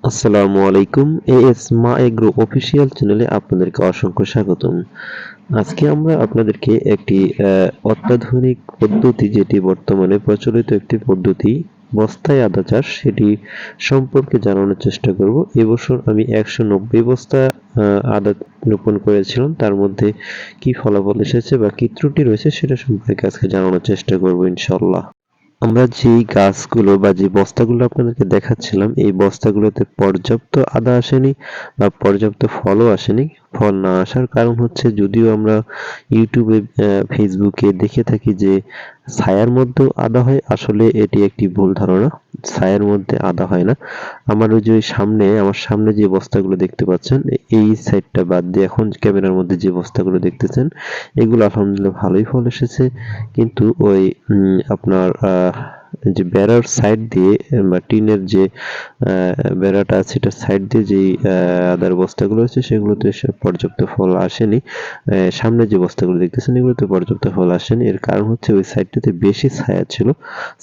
আসসালামু আলাইকুম। এএস মা এগ্রো অফিসিয়াল চ্যানেলে আপনাদেরকে অসংখ্য স্বাগতম। আজকে আমরা আপনাদেরকে একটি অত্যাধুনিক পদ্ধতি, যেটি বর্তমানে প্রচলিত একটি পদ্ধতি, বস্তায় আদা চাষ, সেটি সম্পর্কে জানানোর চেষ্টা করব। এবছর আমি 190 বস্তা আদা রোপণ করেছিলাম। তার মধ্যে কি ফলাফল এসেছে বা কি ত্রুটি রয়েছে সেটা সম্পর্কে আজকে জানানোর চেষ্টা করব ইনশাআল্লাহ। আমরা যেই গাছগুলো বা যে বস্তাগুলো আপনাদেরকে দেখাচ্ছিলাম, এই বস্তাগুলোতে পর্যাপ্ত আদা আসেনি বা পর্যাপ্ত ফলও আসেনি। ফল না আসার কারণ হচ্ছে, যদিও আমরা ইউটিউবে ফেসবুকে দেখে থাকি যে ছায়ার মধ্যেও আদা হয়, আসলে এটি একটি ভুল ধারণা। ছায়ার মধ্যে আদা হয় না। আমার ওই যে আমার সামনে যে বস্তাগুলো দেখতে পাচ্ছেন, এই সাইডটা বাদ দিয়ে এখন ক্যামেরার মধ্যে যে বস্তাগুলো দেখতেছেন, এগুলো আলহামদুলিল্লাহ ভালোই ফল এসেছে। কিন্তু ওই আপনার যে বেড়ার সাইড দিয়ে বা টিনের যে বেড়াটা আছে, এটার সাইড দিয়ে যেই আদার বস্তাগুলো আছে, সেগুলোতে পর্যাপ্ত ফল আসেনি। সামনে যে বস্তাগুলো দেখতেছেন, এগুলোতে পর্যাপ্ত ফল আসেনি। এর কারণ হচ্ছে ওই সাইডটাতে বেশি ছায়া ছিল।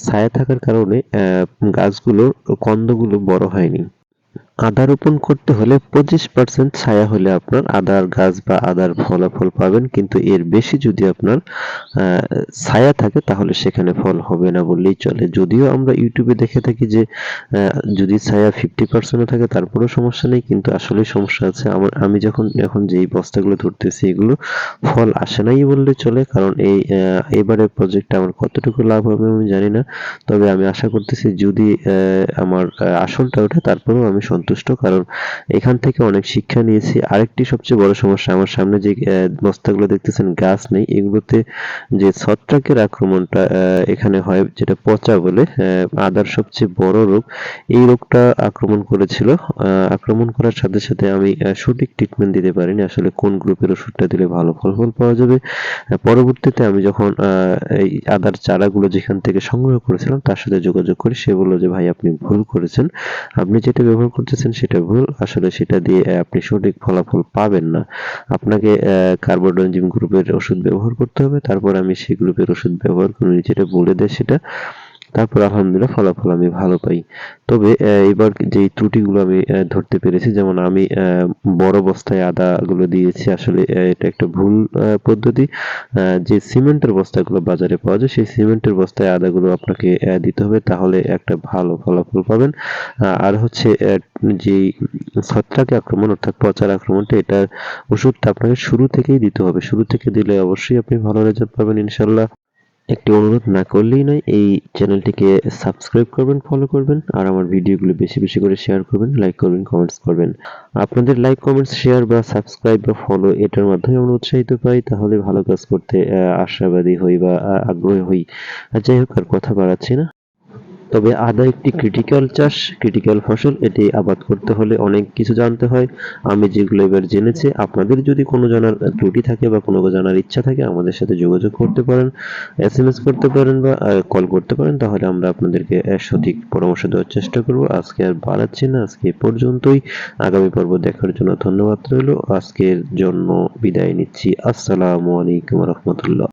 ছায়া থাকার কারণে গাছগুলোর কন্দগুলো বড় হয়নি। আদা রোপণ করতে হলে 25% ছায়া হলে আপনার আদার গাছ বা আদার ফলাফল পাবেন, কিন্তু এর বেশি যদি আপনার ছায়া থাকে তাহলে সেখানে ফল হবে না বললেই চলে। যদিও আমরা ইউটিউবে দেখে থাকি যে যদি ছায়া 50% থাকে তারপরেও সমস্যা নেই, কিন্তু আসলেই সমস্যা আছে। আমি যখন এখন যেই বস্তাগুলো ধরতেছি, এগুলো ফল আসে নাই বললে চলে। কারণ এবারের প্রজেক্টটা আমার কতটুকু লাভ হবে আমি জানি না। তবে আমি আশা করতেছি যদি আমার আসলটা ওঠে তারপরেও আমি সন্তুষ্ট, কারণ এখান থেকে অনেক শিক্ষা নিয়েছি। আরেকটি সবচেয়ে বড় সমস্যা, আমার সামনে যে বস্তাগুলো দেখতেছেন গাছ নেই, এগুলোতে যে ছত্রাকের আক্রমণটা এখানে হয়, যেটা পচা বলে, আদার সবচেয়ে বড় রোগ, এই রোগটা আক্রমণ করেছিল। আক্রমণ করার সাথে সাথে আমি সঠিক ট্রিটমেন্ট দিতে পারিনি, আসলে কোন গ্রুপের ওষুধটা দিলে ভালো ফলাফল পাওয়া যাবে। পরবর্তীতে আমি যখন এই আদার চারাগুলো যেখান থেকে সংগ্রহ করেছিলাম তার সাথে যোগাযোগ করি, সে বলল যে ভাই আপনি ভুল করেছেন, আপনি যেটা ব্যবহার করতেছেন সেটা ভুল, আসলে সেটা দিয়ে আপনি সঠিক ফলাফল পাবেন না। আপনাকে কার্বোডেনজিম গ্রুপের ওষুধ ব্যবহার করতে হবে। তারপর আমি সেই গ্রুপের ওষুধ ব্যবহার করি, উনি যেটা বলে দেয় সেটা। তারপর আলহামদুলিল্লাহ ফলাফল আমি ভালো পাই। তবে এবার যেই ত্রুটিগুলো আমি ধরতে পেরেছি, যেমন আমি বড় বস্তায় আদাগুলো দিয়েছি, আসলে এটা একটা ভুল পদ্ধতি। যে সিমেন্টের বস্তাগুলো বাজারে পাওয়া যায়, সেই সিমেন্টের বস্তায় আদাগুলো আপনাকে দিতে হবে, তাহলে একটা ভালো ফলাফল পাবেন। আর হচ্ছে যেই ছত্রাক আক্রমণ অর্থাৎ পচার আক্রমণটা, এটার ওষুধটা আপনাকে শুরু থেকেই দিতে হবে। শুরু থেকে দিলে অবশ্যই আপনি ভালো রেজাল্ট পাবেন ইনশাল্লাহ। একটি অনুরোধ না করলেই নয়, এই চ্যানেলটিকে সাবস্ক্রাইব করবেন, ফলো করবেন, আর আমার ভিডিওগুলো বেশি বেশি করে শেয়ার করবেন, লাইক করবেন, কমেন্টস করবেন। আপনাদের লাইক, কমেন্টস, শেয়ার বা সাবস্ক্রাইব বা ফলো, এটার মাধ্যমে আমরা উৎসাহিত পাই, তাহলে ভালো কাজ করতে আশাবাদী হই বা আগ্রহী হই। যাই হোক, আর কথা বাড়াচ্ছি না। তবে আদা একটি ক্রিটিক্যাল চাষ, ক্রিটিক্যাল ফসল। এটি আবাদ করতে হলে অনেক কিছু জানতে হয়। আমি যেগুলো এবার জেনেছি, আপনাদের যদি কোনো জানার ত্রুটি থাকে বা কোনো জানার ইচ্ছা থাকে, আমাদের সাথে যোগাযোগ করতে পারেন, এসএমএস করতে পারেন বা কল করতে পারেন, তাহলে আমরা আপনাদেরকে সঠিক পরামর্শ দেওয়ার চেষ্টা করব। আজকে আর বাড়াচ্ছি না, আজকে এ পর্যন্তই। আগামী পর্ব দেখার জন্য ধন্যবাদ রইল। আজকের জন্য বিদায় নিচ্ছি। আসসালামু আলাইকুম রহমতুল্লাহ।